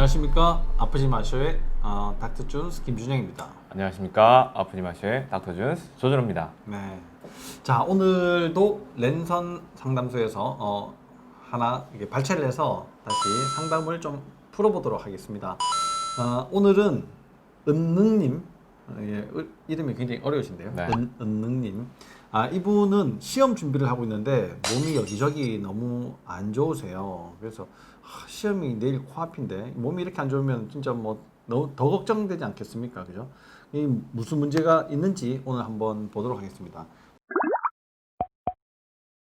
안녕하십니까. 아프지 마쇼의 닥터 준스 김준영입니다. 안녕하십니까. 아프지 마쇼의 닥터 준스 조준호입니다. 네. 자, 오늘도 랜선 상담소에서 하나 이게 발췌를 해서 다시 상담을 좀 풀어보도록 하겠습니다. 오늘은 은능님, 이름이 굉장히 어려우신데요. 네. 은능님. 이분은 시험 준비를 하고 있는데 몸이 여기저기 너무 안 좋으세요. 그래서 시험이 내일 코앞인데 몸이 이렇게 안 좋으면 진짜 뭐 너무 더 걱정되지 않겠습니까? 그죠? 이 무슨 문제가 있는지 오늘 한번 보도록 하겠습니다.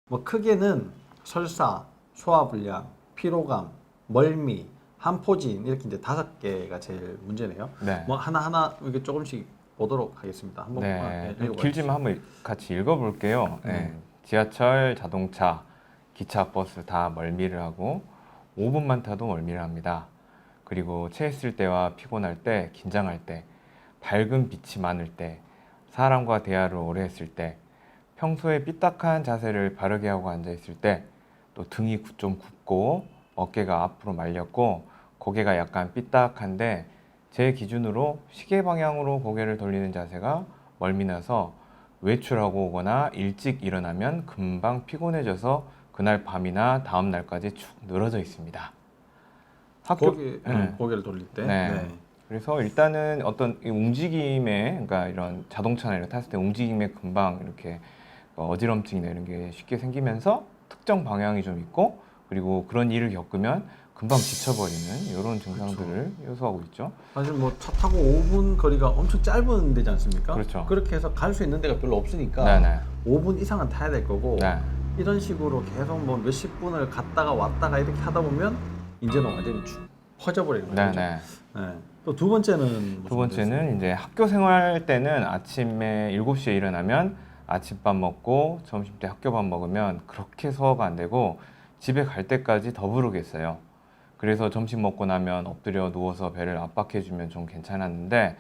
뭐 크게는 설사, 소화불량, 피로감, 멀미, 한포진 이렇게 이제 5개가 제일 문제네요. 네. 뭐 하나하나 이렇게 조금씩 보도록 하겠습니다. 한번 네. 읽어봐 길지만 한번 같이 읽어볼게요. 네. 지하철, 자동차, 기차, 버스 다 멀미를 하고 5분만 타도 멀미를 합니다. 그리고 체했을 때와 피곤할 때, 긴장할 때, 밝은 빛이 많을 때, 사람과 대화를 오래 했을 때, 평소에 삐딱한 자세를 바르게 하고 앉아있을 때, 또 등이 좀 굽고 어깨가 앞으로 말렸고 고개가 약간 삐딱한데 제 기준으로 시계 방향으로 고개를 돌리는 자세가 멀미나서 외출하고 오거나 일찍 일어나면 금방 피곤해져서 그날 밤이나 다음 날까지 축 늘어져 있습니다. 고개를 돌릴 때. 네. 네. 그래서 일단은 어떤 이 움직임에, 그러니까 이런 자동차나 이런 탔을 때 움직임에 금방 이렇게 어지럼증이나 이런 게 쉽게 생기면서 특정 방향이 좀 있고, 그리고 그런 일을 겪으면 금방 지쳐버리는 이런 증상들을 요소하고 있죠. 사실 뭐 차 타고 5분 거리가 엄청 짧은 데지 않습니까? 그렇죠. 그렇게 해서 갈 수 있는 데가 별로 없으니까 네네. 5분 이상은 타야 될 거고 네. 이런 식으로 계속 뭐 몇십 분을 갔다가 왔다가 이렇게 하다 보면 이제는 완전히 퍼져버리는 거죠. 네네. 네. 또 두 번째는 무슨 두 번째는 이제 학교 생활 때는 아침에 7시에 일어나면 아침밥 먹고 점심 때 학교 밥 먹으면 그렇게 소화가 안 되고 집에 갈 때까지 더 부르겠어요. 그래서 점심 먹고 나면 엎드려 누워서 배를 압박해주면 좀 괜찮았는데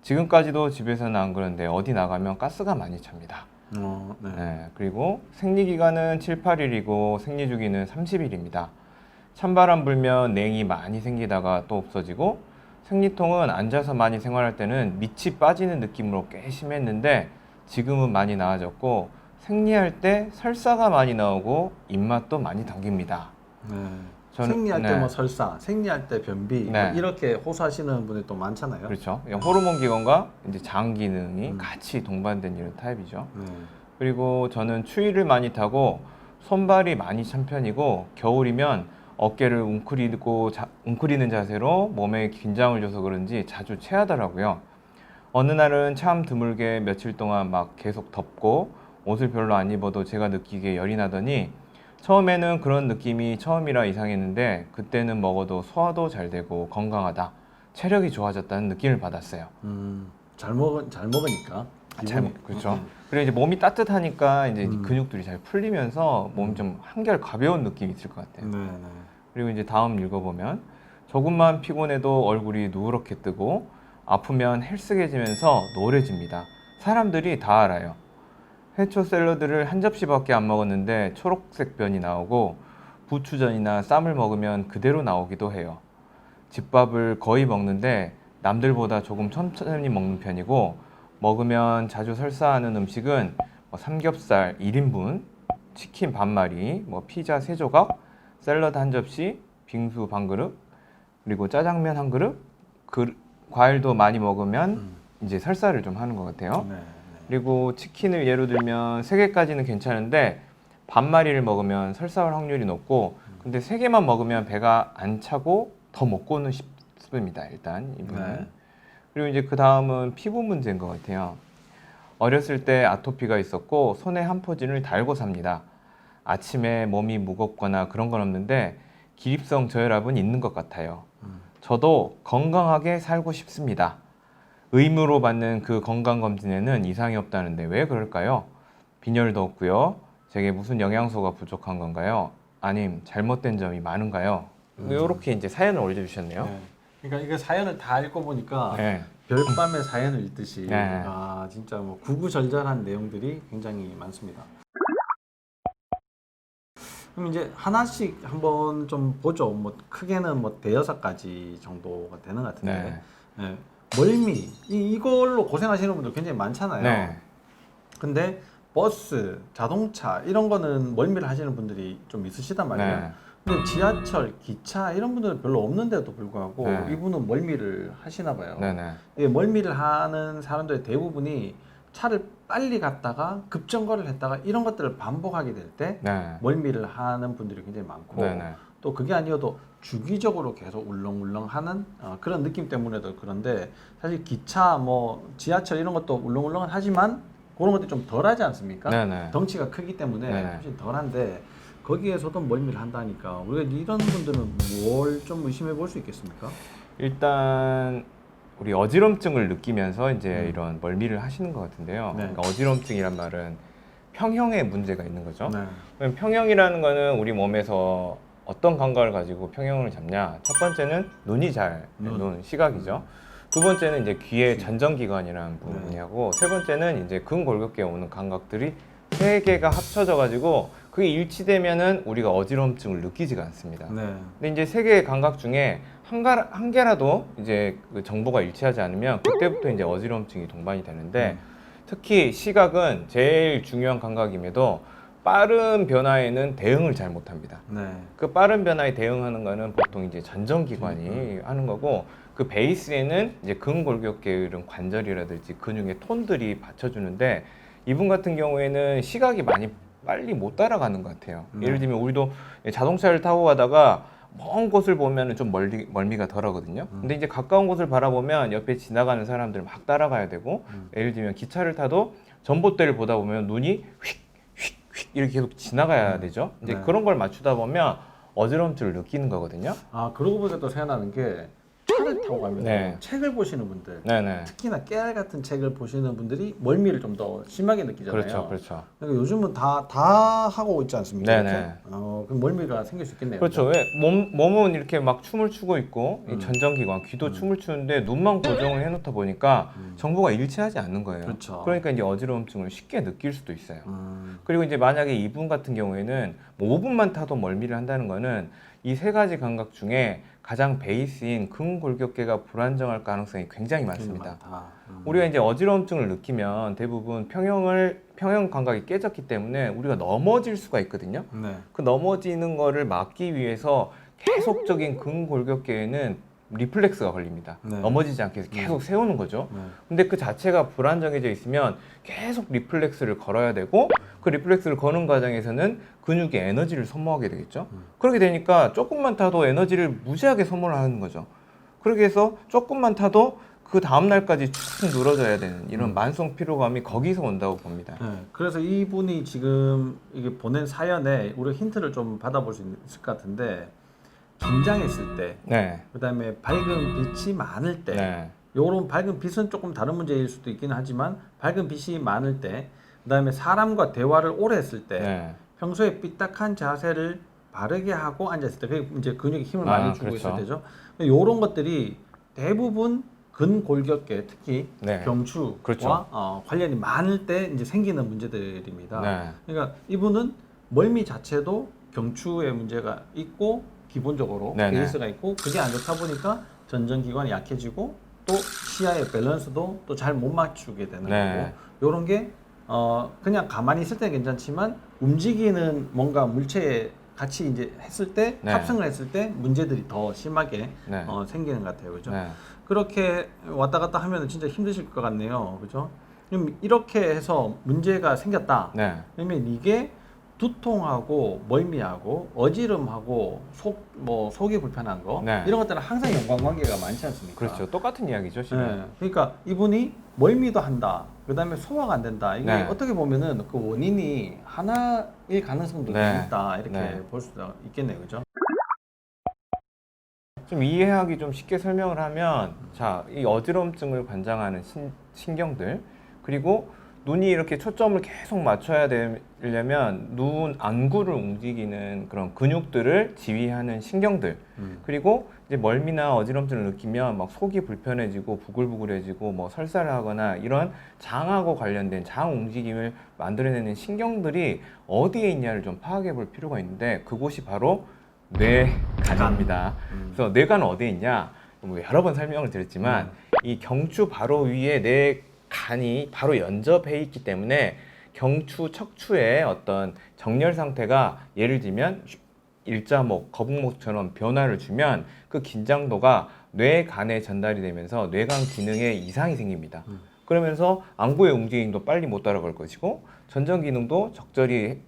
지금까지도 집에서는 안 그런데 어디 나가면 가스가 많이 찹니다. 네. 네, 그리고 생리기간은 7, 8일이고 생리주기는 30일입니다. 찬바람 불면 냉이 많이 생기다가 또 없어지고 생리통은 앉아서 많이 생활할 때는 밑이 빠지는 느낌으로 꽤 심했는데 지금은 많이 나아졌고 생리할 때 설사가 많이 나오고 입맛도 많이 당깁니다. 네. 저는- 생리할 때 네. 뭐 설사, 생리할 때 변비 네. 뭐 이렇게 호소하시는 분이 또 많잖아요. 그렇죠. 호르몬 기관과 이제 장 기능이 음. 같이 동반된 이런 타입이죠. 네. 그리고 저는 추위를 많이 타고 손발이 많이 찬 편이고 겨울이면 어깨를 웅크리는 자세로 몸에 긴장을 줘서 그런지 자주 체하더라고요. 어느 날은 참 드물게 며칠 동안 막 계속 덥고 옷을 별로 안 입어도 제가 느끼기에 열이 나더니 처음에는 그런 느낌이 처음이라 이상했는데 그때는 먹어도 소화도 잘 되고 건강하다, 체력이 좋아졌다는 느낌을 받았어요. 잘 먹으니까. 기분이. 그렇죠. 그리고 이제 몸이 따뜻하니까 이제 음. 근육들이 잘 풀리면서 몸이 좀 한결 가벼운 느낌이 있을 것 같아요. 네, 네. 그리고 이제 다음 읽어보면 조금만 피곤해도 얼굴이 누렇게 뜨고 아프면 헬쓱해지면서 노래집니다. 사람들이 다 알아요. 해초 샐러드를 한 접시밖에 안 먹었는데 초록색 변이 나오고 부추전이나 쌈을 먹으면 그대로 나오기도 해요. 집밥을 거의 먹는데 남들보다 조금 천천히 먹는 편이고 먹으면 자주 설사하는 음식은 삼겹살 1인분, 치킨 반마리, 피자 3조각, 샐러드 한 접시, 빙수 반 그릇, 그리고 짜장면 한 그릇, 과일도 많이 먹으면 이제 설사를 좀 하는 것 같아요. 네, 네. 그리고 치킨을 예로 들면 3개까지는 괜찮은데 반마리를 먹으면 설사할 확률이 높고 근데 3개만 먹으면 배가 안 차고 더 먹고는 싶습니다. 일단 이분은. 네. 그리고 이제 그 다음은 피부 문제인 것 같아요. 어렸을 때 아토피가 있었고 손에 한포진을 달고 삽니다. 아침에 몸이 무겁거나 그런 건 없는데 기립성 저혈압은 있는 것 같아요. 저도 건강하게 살고 싶습니다. 의무로 받는 그 건강검진에는 이상이 없다는데 왜 그럴까요? 빈혈도 없고요. 제게 무슨 영양소가 부족한 건가요? 아님 잘못된 점이 많은가요? 이렇게 이제 사연을 올려주셨네요. 네. 그러니까 이거 사연을 다 읽고 보니까 네. 별밤의 사연을 읽듯이 네. 진짜 뭐 구구절절한 내용들이 굉장히 많습니다. 그럼 이제 하나씩 한번 좀 보죠. 뭐 크게는 뭐 대여섯 가지 정도가 되는 것 같은데, 예, 멀미 이걸로 고생하시는 분들 굉장히 많잖아요. 네. 근데 버스, 자동차 이런 거는 멀미를 하시는 분들이 좀 있으시단 말이에요. 네. 근데 지하철, 기차 이런 분들은 별로 없는데도 불구하고 네. 이분은 멀미를 하시나 봐요. 네네. 이게 멀미를 하는 사람들의 대부분이 차를 빨리 갔다가 급정거를 했다가 이런 것들을 반복하게 될 때 네. 멀미를 하는 분들이 굉장히 많고 네네. 또 그게 아니어도 주기적으로 계속 울렁울렁하는 그런 느낌 때문에도 그런데 사실 기차 뭐 지하철 이런 것도 울렁울렁 하지만 그런 것들이 좀 덜하지 않습니까? 네네. 덩치가 크기 때문에 네네. 훨씬 덜한데 거기에서도 멀미를 한다니까 우리가 이런 분들은 뭘 좀 의심해 볼 수 있겠습니까? 일단 우리 어지럼증을 느끼면서 이제 음. 이런 멀미를 하시는 것 같은데요. 네. 그러니까 어지럼증이란 말은 평형에 문제가 있는 거죠. 네. 그럼 평형이라는 거는 우리 몸에서 어떤 감각을 가지고 평형을 잡냐? 첫 번째는 눈이 잘 눈, 시각이죠. 두 번째는 이제 귀의 전정기관이라는 부분이고, 세 번째는 이제 근골격계에 오는 감각들이 세 개가 합쳐져 가지고 그게 일치되면은 우리가 어지럼증을 느끼지가 않습니다. 네. 근데 이제 세 개의 감각 중에 한 개라도 이제 그 정보가 일치하지 않으면 그때부터 이제 어지럼증이 동반이 되는데 특히 시각은 제일 중요한 감각임에도 빠른 변화에는 대응을 잘 못합니다. 네. 그 빠른 변화에 대응하는 거는 보통 이제 전정기관이 하는 거고 그 베이스에는 이제 근골격계의 이런 관절이라든지 근육의 톤들이 받쳐주는데 이분 같은 경우에는 시각이 많이 빨리 못 따라가는 것 같아요. 네. 예를 들면 우리도 자동차를 타고 가다가 먼 곳을 보면 좀 멀미가 덜 하거든요. 근데 이제 가까운 곳을 바라보면 옆에 지나가는 사람들 막 따라가야 되고 예를 들면 기차를 타도 전봇대를 보다 보면 눈이 휙 이렇게 계속 지나가야 되죠. 이제 네. 그런 걸 맞추다 보면 어지럼증을 느끼는 거거든요. 아 그러고 보니까 또 생각나는 게 차를 타고 가면 네. 책을 보시는 분들 네네. 특히나 깨알 같은 책을 보시는 분들이 멀미를 좀 더 심하게 느끼잖아요. 그렇죠, 그렇죠. 그러니까 요즘은 다 하고 있지 않습니까? 네네. 이렇게? 그럼 멀미가 생길 수 있겠네요. 그렇죠. 왜 몸은 이렇게 막 춤을 추고 있고 이 전정기관, 귀도 음. 춤을 추는데 눈만 고정을 해놓다 보니까 정보가 일치하지 않는 거예요. 그렇죠. 그러니까 이제 어지러움증을 쉽게 느낄 수도 있어요. 음. 그리고 이제 만약에 이분 같은 경우에는 뭐 5분만 타도 멀미를 한다는 거는 이 세 가지 감각 중에 가장 베이스인 근골격계가 불안정할 가능성이 굉장히 많습니다. 많다. 우리가 이제 어지러움증을 느끼면 대부분 평형 감각이 깨졌기 때문에 우리가 넘어질 수가 있거든요. 네. 그 넘어지는 거를 막기 위해서 계속적인 근골격계에는 리플렉스가 걸립니다. 네. 넘어지지 않게 해서 계속 세우는 거죠. 네. 근데 그 자체가 불안정해져 있으면 계속 리플렉스를 걸어야 되고 그 리플렉스를 거는 과정에서는 근육이 에너지를 소모하게 되겠죠. 그렇게 되니까 조금만 타도 에너지를 무지하게 소모를 하는 거죠. 그렇게 해서 조금만 타도 그 다음 날까지 쭉 늘어져야 되는 이런 만성 피로감이 거기서 온다고 봅니다. 네. 그래서 이분이 지금 이게 보낸 사연에 우리가 힌트를 좀 받아볼 수 있을 것 같은데 긴장했을 때, 네. 그다음에 밝은 빛이 많을 때, 네. 요런 밝은 빛은 조금 다른 문제일 수도 있기는 하지만 밝은 빛이 많을 때, 그다음에 사람과 대화를 오래 했을 때, 네. 평소에 삐딱한 자세를 바르게 하고 앉았을 때, 그게 이제 근육에 힘을 많이 주고 그렇죠. 있을 때죠. 요런 것들이 대부분 근골격계, 특히 네. 경추와 그렇죠. 관련이 많을 때 이제 생기는 문제들입니다. 네. 그러니까 이분은 멀미 자체도 경추에 문제가 있고 기본적으로 네네. 베이스가 있고 그게 안 좋다 보니까 전정기관이 약해지고 또 시야의 밸런스도 또 잘 못 맞추게 되는 네. 거고 요런 게 그냥 가만히 있을 때는 괜찮지만 움직이는 뭔가 물체에 같이 이제 했을 때 네. 합성을 했을 때 문제들이 더 심하게 네. 생기는 것 같아요. 그죠? 네. 그렇게 왔다 갔다 하면 진짜 힘드실 것 같네요. 그죠? 그럼 이렇게 해서 문제가 생겼다. 네. 그러면 이게 두통하고 멀미하고 어지럼하고 속이 불편한 거 네. 이런 것들은 항상 연관관계가 많지 않습니까? 그렇죠. 똑같은 이야기죠, 지금. 네. 그러니까 이분이 멀미도 한다. 그다음에 소화가 안 된다. 이게 네. 어떻게 보면은 그 원인이 하나일 가능성도 네. 있다. 이렇게 네. 볼 수도 있겠네요. 그죠? 좀 이해하기 좀 쉽게 설명을 하면, 자, 이 어지럼증을 관장하는 신경들, 그리고 눈이 이렇게 초점을 계속 맞춰야 되려면 눈 안구를 움직이는 그런 근육들을 지휘하는 신경들, 그리고 이제 멀미나 어지럼증을 느끼면 막 속이 불편해지고 부글부글해지고 뭐 설사를 하거나 이런 장하고 관련된 장 움직임을 만들어내는 신경들이 어디에 있냐를 좀 파악해 볼 필요가 있는데, 그곳이 바로 뇌간입니다. 그래서 뇌간은 어디에 있냐? 뭐 여러 번 설명을 드렸지만 이 경추 바로 위에 뇌간이 바로 연접해 있기 때문에 경추 척추의 어떤 정렬 상태가, 예를 들면 일자목, 거북목처럼 변화를 주면 그 긴장도가 뇌간에 전달이 되면서 뇌간 기능에 이상이 생깁니다. 그러면서 안구의 움직임도 빨리 못 따라갈 것이고 전정 기능도 적절히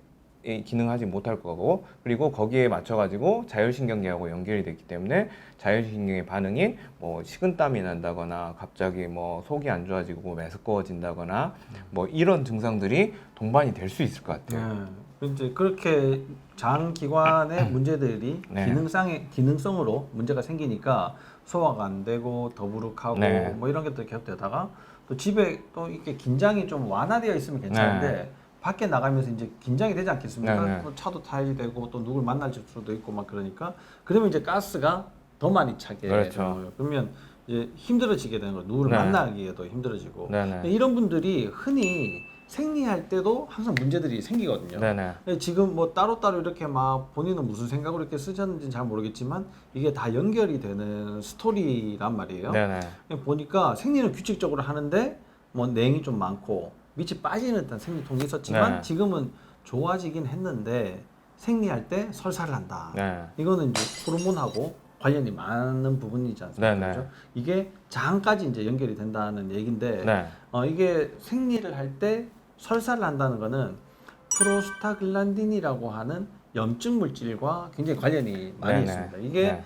기능하지 못할 거고, 그리고 거기에 맞춰가지고 자율신경계하고 연결이 됐기 때문에 자율신경의 반응인 뭐 식은땀이 난다거나 갑자기 뭐 속이 안 좋아지고 메스꺼워진다거나 뭐 이런 증상들이 동반이 될 수 있을 것 같아요. 네. 이제 그렇게 장 기관의 문제들이 네. 기능성으로 문제가 생기니까 소화가 안 되고 더부룩하고 네. 뭐 이런 것들이 계속되다가 또 집에 또 이렇게 긴장이 좀 완화되어 있으면 괜찮은데 네. 밖에 나가면서 이제 긴장이 되지 않겠습니까? 네, 네. 또 차도 타야 되고 또 누굴 만날 수도 있고 막 그러니까 그러면 이제 가스가 더 많이 차게 그렇죠. 되는 거예요. 그러면 이제 힘들어지게 되는 거예요. 누구를 네. 만나기에도 힘들어지고 네네. 이런 분들이 흔히 생리할 때도 항상 문제들이 생기거든요. 네네. 지금 뭐 따로따로 이렇게 막 본인은 무슨 생각으로 이렇게 쓰셨는지는 잘 모르겠지만 이게 다 연결이 되는 스토리란 말이에요. 네네. 보니까 생리는 규칙적으로 하는데 뭐 냉이 좀 많고 밑이 빠지는 듯한 생리통이 있었지만 네. 지금은 좋아지긴 했는데 생리할 때 설사를 한다. 네. 이거는 이제 호르몬하고 관련이 많은 부분이지 않습니까? 네네. 그렇죠? 이게 장까지 이제 연결이 된다는 얘기인데 네. 이게 생리를 할 때 설사를 한다는 거는 프로스타글란딘이라고 하는 염증 물질과 굉장히 관련이 많이 네네. 있습니다. 이게 네.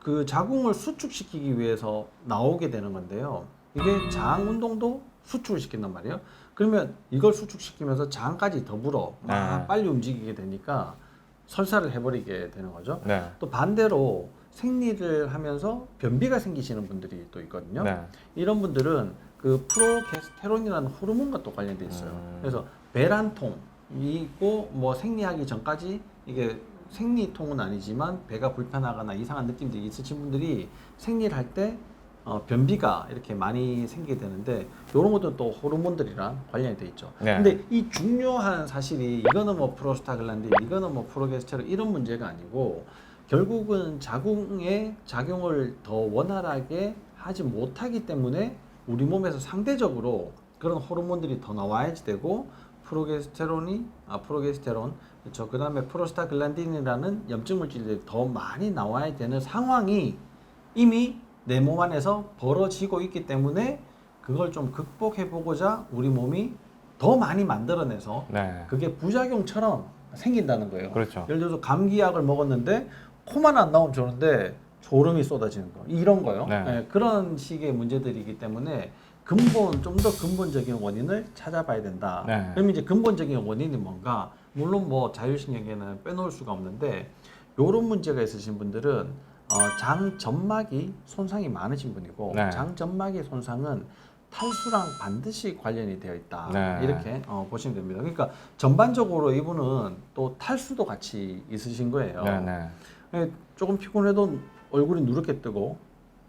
그 자궁을 수축시키기 위해서 나오게 되는 건데요. 이게 장 운동도 수축을 시킨단 말이에요. 그러면 이걸 수축시키면서 장까지 더불어 막 네. 빨리 움직이게 되니까 설사를 해버리게 되는 거죠. 네. 또 반대로 생리를 하면서 변비가 생기시는 분들이 또 있거든요. 네. 이런 분들은 그 프로게스테론이라는 호르몬과 또 관련돼 있어요. 그래서 배란통이 있고 뭐 생리하기 전까지 이게 생리통은 아니지만 배가 불편하거나 이상한 느낌들이 있으신 분들이 생리를 할 때 변비가 이렇게 많이 생기게 되는데 이런 것도 또 호르몬들이랑 관련이 돼 있죠. 네. 근데 이 중요한 사실이 이거는 뭐 프로스타글란딘, 이거는 뭐 프로게스테론 이런 문제가 아니고 결국은 자궁의 작용을 더 원활하게 하지 못하기 때문에 우리 몸에서 상대적으로 그런 호르몬들이 더 나와야지 되고 프로게스테론 그렇죠. 그다음에 프로스타글란딘이라는 염증 물질들이 더 많이 나와야 되는 상황이 이미 내 몸 안에서 벌어지고 있기 때문에 그걸 좀 극복해 보고자 우리 몸이 더 많이 만들어내서 네. 그게 부작용처럼 생긴다는 거예요. 그렇죠. 예를 들어서 감기약을 먹었는데 코만 안 나오면 좋은데 졸음이 쏟아지는 거 이런 거요. 네. 예, 그런 식의 문제들이기 때문에 좀 더 근본적인 원인을 찾아봐야 된다. 네. 그러면 이제 근본적인 원인이 뭔가 물론 뭐 자율신경계는 빼놓을 수가 없는데 이런 문제가 있으신 분들은 장 점막이 손상이 많으신 분이고 네. 장 점막의 손상은 탈수랑 반드시 관련이 되어 있다. 네. 이렇게 보시면 됩니다. 그러니까 전반적으로 이분은 또 탈수도 같이 있으신 거예요. 네네. 조금 피곤해도 얼굴이 누렇게 뜨고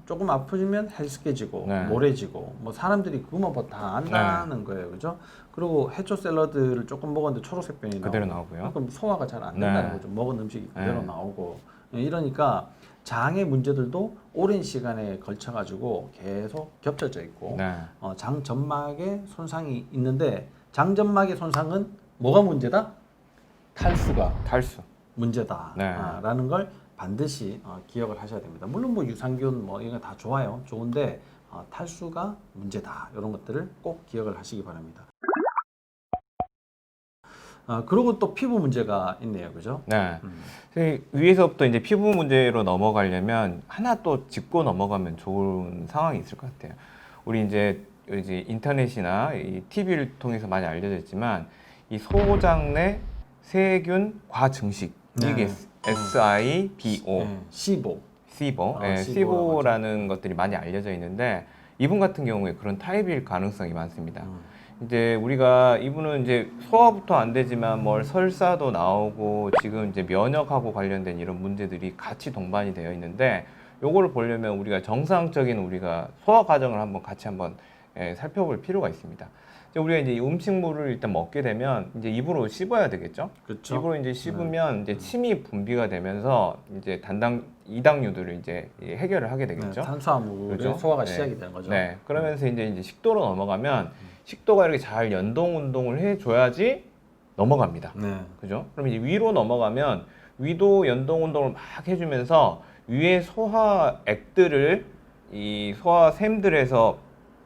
조금 아프면 헬스케지고 네. 모래지고 뭐 사람들이 그것만 봐도 다 안다는 거예요. 그죠? 그리고 해초 샐러드를 조금 먹었는데 초록색 변이 그대로 나오고 나오고요. 그럼 소화가 잘 안 된다는 네. 거죠. 먹은 음식이 그대로 네. 나오고 이러니까 장의 문제들도 오랜 시간에 걸쳐 가지고 계속 겹쳐져 있고 네. 장 점막에 손상이 있는데 장 점막의 손상은 뭐가 문제다? 탈수가 탈수. 문제다. 네. 라는 걸 반드시 기억을 하셔야 됩니다. 물론 뭐 유산균 뭐 이거 다 좋아요. 좋은데 탈수가 문제다. 이런 것들을 꼭 기억을 하시기 바랍니다. 그리고 또 피부 문제가 있네요. 그죠? 네. 위에서부터 이제 피부 문제로 넘어가려면 하나 또 짚고 넘어가면 좋은 상황이 있을 것 같아요. 우리 이제 인터넷이나 이 TV를 통해서 많이 알려져 있지만 이 소장 내 세균 과증식, 네. 이게 SIBO, 네. 시보. 시보, 네, 시보라고 시보라는 것들이 많이 알려져 있는데 이분 같은 경우에 그런 타입일 가능성이 많습니다. 이제 우리가 이분은 이제 소화부터 안 되지만 뭘 설사도 나오고 지금 이제 면역하고 관련된 이런 문제들이 같이 동반이 되어 있는데 요거를 보려면 우리가 정상적인 우리가 소화 과정을 같이 한번 살펴볼 필요가 있습니다. 이제 우리가 이제 이 음식물을 일단 먹게 되면 이제 입으로 씹어야 되겠죠. 그렇죠. 입으로 이제 씹으면 이제 침이 분비가 되면서 이제 이당류들을 이제 해결을 하게 되겠죠. 탄수화물의 그렇죠? 소화가 네. 시작이 되는 거죠. 네. 그러면서 이제 식도로 넘어가면 식도가 이렇게 잘 연동 운동을 해줘야지 넘어갑니다. 네. 그죠? 그럼 이제 위로 넘어가면 위도 연동 운동을 막 해주면서 위에 소화액들을 이 소화샘들에서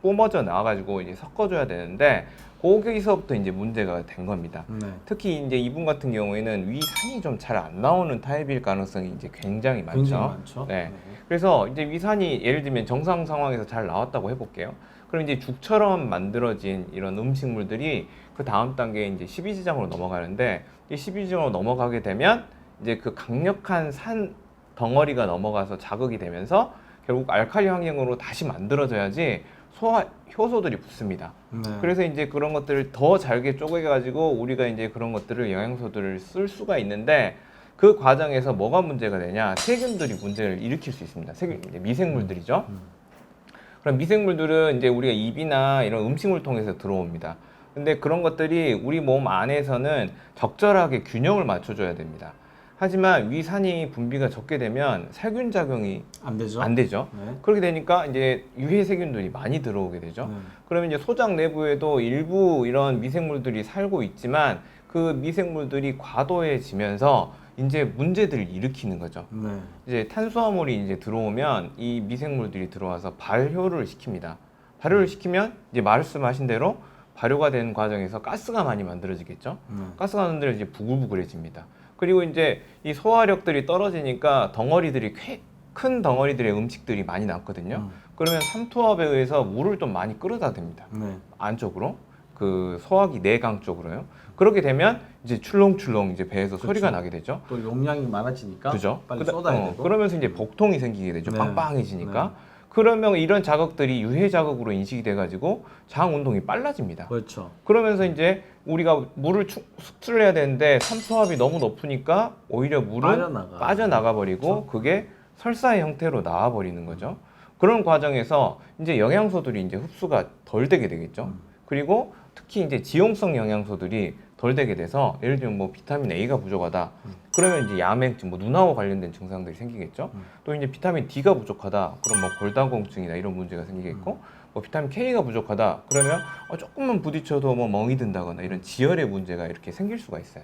뿜어져 나와가지고 이제 섞어줘야 되는데 거기서부터 이제 문제가 된 겁니다. 네. 특히 이제 이분 같은 경우에는 위산이 좀 잘 안 나오는 타입일 가능성이 이제 굉장히 많죠. 굉장히 많죠. 네. 그래서 이제 위산이 예를 들면 정상 상황에서 잘 나왔다고 해볼게요. 그럼 이제 죽처럼 만들어진 이런 음식물들이 그 다음 단계에 이제 십이지장으로 넘어가는데 이 십이지장으로 넘어가게 되면 이제 그 강력한 산 덩어리가 넘어가서 자극이 되면서 결국 알칼리 환경으로 다시 만들어져야지 소화 효소들이 붙습니다. 네. 그래서 이제 그런 것들을 더 잘게 쪼개가지고 우리가 이제 그런 것들을 영양소들을 쓸 수가 있는데 그 과정에서 뭐가 문제가 되냐? 세균들이 문제를 일으킬 수 있습니다. 세균, 이제 미생물들이죠. 그럼 미생물들은 이제 우리가 입이나 이런 음식물 통해서 들어옵니다. 근데 그런 것들이 우리 몸 안에서는 적절하게 균형을 맞춰줘야 됩니다. 하지만 위산이 분비가 적게 되면 살균 작용이 안 되죠. 안 되죠. 네. 그렇게 되니까 이제 유해 세균들이 많이 들어오게 되죠. 네. 그러면 이제 소장 내부에도 일부 이런 미생물들이 살고 있지만 그 미생물들이 과도해지면서 이제 문제들을 일으키는 거죠. 네. 이제 탄수화물이 이제 들어오면 이 미생물들이 들어와서 발효를 시킵니다. 발효를 시키면 이제 말씀하신 대로 발효가 되는 과정에서 가스가 많이 만들어지겠죠. 가스가 만들어져 이제 부글부글해집니다. 그리고 이제 이 소화력들이 떨어지니까 덩어리들이 큰 덩어리들의 음식들이 많이 남거든요. 그러면 삼투압에 의해서 물을 좀 많이 끌어다 댑니다. 네. 안쪽으로 그 소화기 내강 쪽으로요. 그렇게 되면 이제 출렁출렁 이제 배에서 소리가 나게 되죠. 또 용량이 많아지니까 그죠? 빨리 쏟아야 되고. 그러면서 이제 복통이 생기게 되죠. 네. 빵빵해지니까. 그러면 이런 자극들이 유해 자극으로 인식이 돼가지고 장 운동이 빨라집니다. 그렇죠. 그러면서 이제 우리가 물을 숙취를 해야 되는데 삼투압이 너무 높으니까 오히려 물은 빠져나가 버리고 그게 설사의 형태로 나와 버리는 거죠. 그런 과정에서 이제 영양소들이 이제 흡수가 덜 되게 되겠죠. 그리고 특히 이제 지용성 영양소들이 덜 되게 돼서 예를 들면 뭐 비타민 A가 부족하다. 그러면 이제 야맹증, 뭐 눈하고 관련된 증상들이 생기겠죠. 또 이제 비타민 D가 부족하다. 그럼 뭐 골다공증이나 이런 문제가 생기겠고, 뭐 비타민 K가 부족하다. 그러면 조금만 부딪혀도 뭐 멍이 든다거나 이런 지혈의 문제가 이렇게 생길 수가 있어요.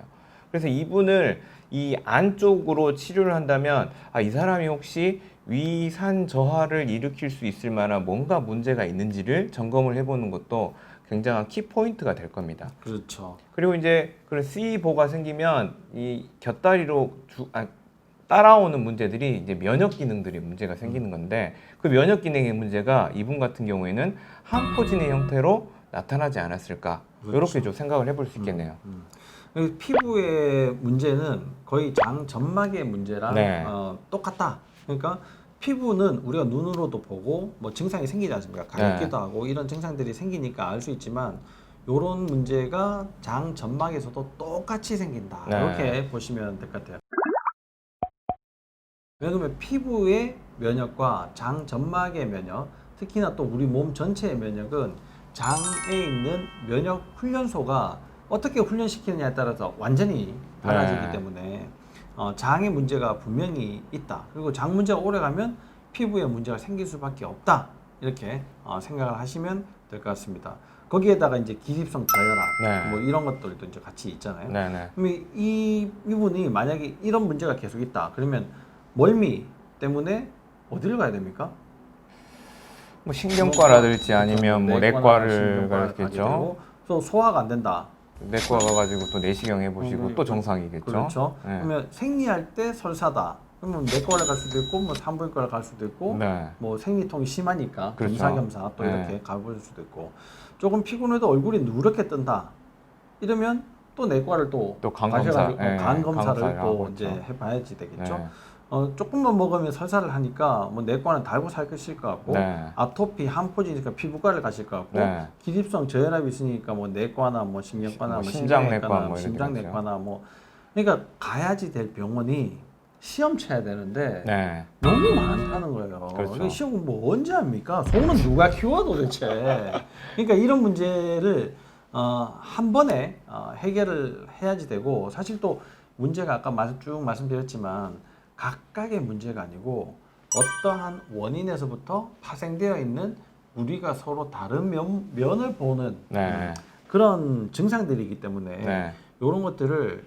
그래서 이분을 이 안쪽으로 치료를 한다면 이 사람이 혹시 위산 저하를 일으킬 수 있을 만한 뭔가 문제가 있는지를 점검을 해보는 것도 굉장한 키포인트가 될 겁니다. 그렇죠. 그리고 이제 그런 C보가 생기면 이 곁다리로 따라오는 문제들이 이제 면역 기능들이 문제가 생기는 건데 그 면역 기능의 문제가 이분 같은 경우에는 항포진의 형태로 나타나지 않았을까? 그렇죠. 이렇게 좀 생각을 해볼 수 있겠네요. 피부의 문제는 거의 장 점막의 문제랑 네. 똑같다. 그러니까 피부는 우리가 눈으로도 보고 뭐 증상이 생기지 않습니까? 가렵기도 하고 이런 증상들이 생기니까 알 수 있지만 이런 문제가 장 점막에서도 똑같이 생긴다. 네. 이렇게 보시면 될 것 같아요. 왜냐하면 피부의 면역과 장 점막의 면역, 특히나 또 우리 몸 전체의 면역은 장에 있는 면역 훈련소가 어떻게 훈련시키느냐에 따라서 완전히 달라지기 때문에 장의 문제가 분명히 있다. 그리고 장 문제가 오래가면 피부에 문제가 생길 수밖에 없다. 이렇게 생각을 하시면 될 것 같습니다. 거기에다가 이제 기습성 저혈압 뭐 이런 것들도 이제 같이 있잖아요. 그럼 이분이 만약에 이런 문제가 계속 있다. 그러면 멀미 때문에 어디를 가야 됩니까? 뭐 신경과라든지 아니면 뭐 내과를 가겠죠. 또 소화가 안 된다. 내과 가가지고 또 내시경 해보시고 또 정상이겠죠. 그렇죠. 네. 그러면 생리할 때 설사다. 그러면 내과를 갈 수도 있고, 뭐 산부인과를 갈 수도 있고, 뭐 생리통이 심하니까 그렇죠. 겸사겸사 또 이렇게 가볼 수도 있고, 조금 피곤해도 얼굴이 누렇게 뜬다. 이러면 또 내과를 또 간 검사, 간 검사를 또 하고 이제 해봐야지 되겠죠. 조금만 먹으면 설사를 하니까 뭐 내과는 달고 살 것일 것 같고 네. 아토피, 한포지니까 피부과를 가실 것 같고 네. 기립성 저혈압이 있으니까 뭐 내과나 뭐 신경과나 뭐 심장내과 신경내과나 뭐 이렇게 심장내과나 뭐 그러니까 가야지 될 병원이 시험 쳐야 되는데 네. 너무 많다는 거예요. 그렇죠. 이게 시험 뭐 언제 합니까? 소는 누가 키워 도대체? 그러니까 이런 문제를 한 번에 해결을 해야지 되고 사실 또 문제가 아까 쭉 말씀드렸지만 각각의 문제가 아니고 어떠한 원인에서부터 파생되어 있는 우리가 서로 다른 면을 보는 네. 그런 증상들이기 때문에 네. 이런 것들을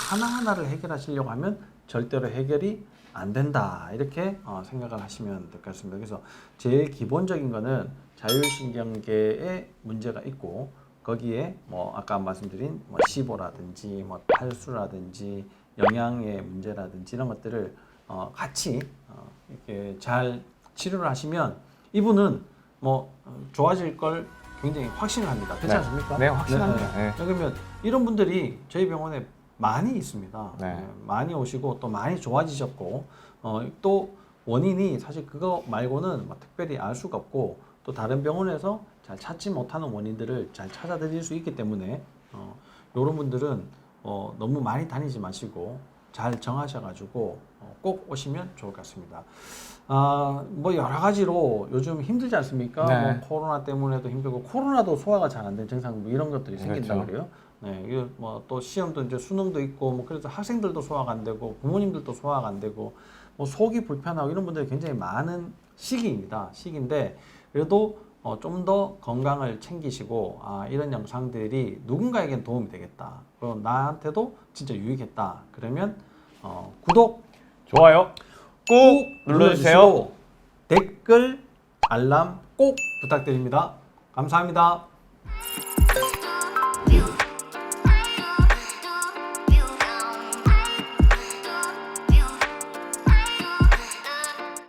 하나하나를 해결하시려고 하면 절대로 해결이 안 된다 이렇게 생각을 하시면 될 것 같습니다. 그래서 제일 기본적인 거는 자율신경계에 문제가 있고 거기에 뭐 아까 말씀드린 뭐 시보라든지 뭐 탈수라든지 영양의 문제라든지 이런 것들을 같이 이렇게 잘 치료를 하시면 이분은 뭐 좋아질 걸 굉장히 확신을 합니다. 그렇지 네. 않습니까? 네, 확신합니다. 네. 그러면 이런 분들이 저희 병원에 많이 있습니다. 네. 많이 오시고 또 많이 좋아지셨고 또 원인이 사실 그거 말고는 뭐 특별히 알 수가 없고 또 다른 병원에서 잘 찾지 못하는 원인들을 잘 찾아드릴 수 있기 때문에 이런 분들은 너무 많이 다니지 마시고 잘 정하셔가지고 꼭 오시면 좋을 것 같습니다. 뭐 여러 가지로 요즘 힘들지 않습니까? 네. 뭐 코로나 때문에도 힘들고 코로나도 소화가 잘 안 된 증상 뭐 이런 것들이 생긴다 그렇죠. 그래요. 네, 이거 뭐 또 시험도 이제 수능도 있고 뭐 그래서 학생들도 소화가 안 되고 부모님들도 소화가 안 되고 뭐 속이 불편하고 이런 분들이 굉장히 많은 시기입니다. 시기인데 그래도 좀 더 건강을 챙기시고 이런 영상들이 누군가에겐 도움이 되겠다. 그리고 나한테도 진짜 유익했다. 그러면 구독 좋아요. 꾹 눌러주세요. 눌러주시고 댓글 알람 꼭 부탁드립니다. 감사합니다.